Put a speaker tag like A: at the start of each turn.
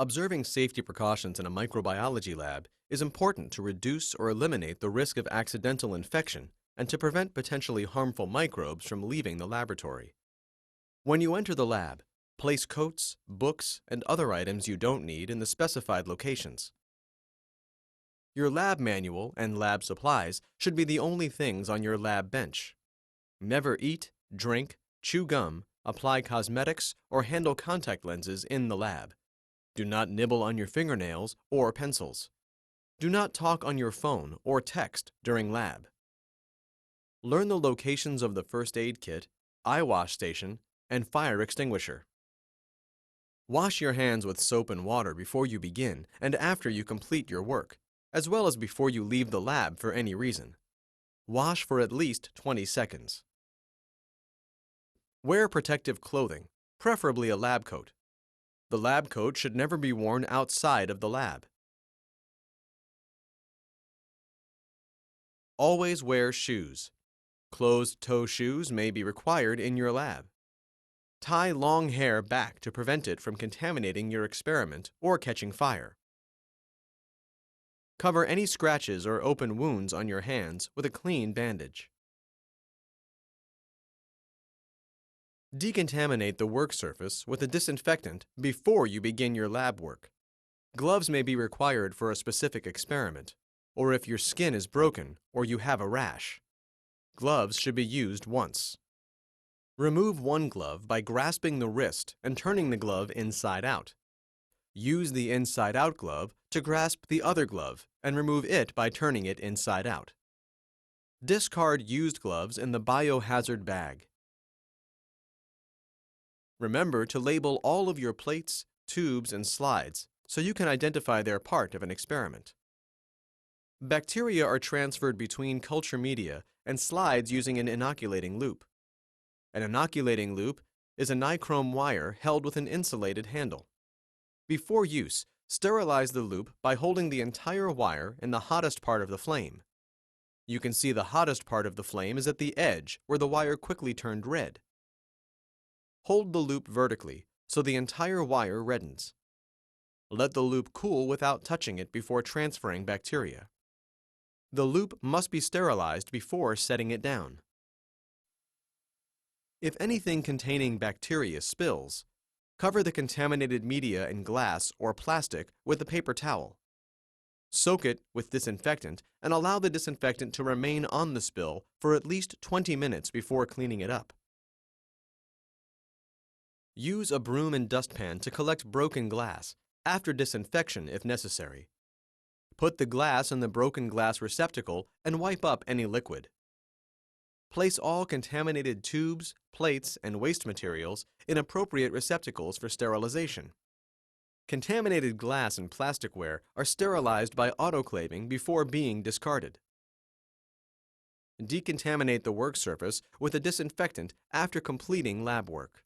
A: Observing safety precautions in a microbiology lab is important to reduce or eliminate the risk of accidental infection and to prevent potentially harmful microbes from leaving the laboratory. When you enter the lab, place coats, books, and other items you don't need in the specified locations. Your lab manual and lab supplies should be the only things on your lab bench. Never eat, drink, chew gum, apply cosmetics, or handle contact lenses in the lab. Do not nibble on your fingernails or pencils. Do not talk on your phone or text during lab. Learn the locations of the first aid kit, eye wash station, and fire extinguisher. Wash your hands with soap and water before you begin and after you complete your work, as well as before you leave the lab for any reason. Wash for at least 20 seconds. Wear protective clothing, preferably a lab coat. The lab coat should never be worn outside of the lab. Always wear shoes. Closed-toe shoes may be required in your lab. Tie long hair back to prevent it from contaminating your experiment or catching fire. Cover any scratches or open wounds on your hands with a clean bandage. Decontaminate the work surface with a disinfectant before you begin your lab work. Gloves may be required for a specific experiment, or if your skin is broken or you have a rash. Gloves should be used once. Remove one glove by grasping the wrist and turning the glove inside out. Use the inside-out glove to grasp the other glove and remove it by turning it inside out. Discard used gloves in the biohazard bag. Remember to label all of your plates, tubes, and slides so you can identify their part of an experiment. Bacteria are transferred between culture media and slides using an inoculating loop. An inoculating loop is a nichrome wire held with an insulated handle. Before use, sterilize the loop by holding the entire wire in the hottest part of the flame. You can see the hottest part of the flame is at the edge where the wire quickly turned red. Hold the loop vertically so the entire wire reddens. Let the loop cool without touching it before transferring bacteria. The loop must be sterilized before setting it down. If anything containing bacteria spills, cover the contaminated media in glass or plastic with a paper towel. Soak it with disinfectant and allow the disinfectant to remain on the spill for at least 20 minutes before cleaning it up. Use a broom and dustpan to collect broken glass, after disinfection if necessary. Put the glass in the broken glass receptacle and wipe up any liquid. Place all contaminated tubes, plates, and waste materials in appropriate receptacles for sterilization. Contaminated glass and plasticware are sterilized by autoclaving before being discarded. Decontaminate the work surface with a disinfectant after completing lab work.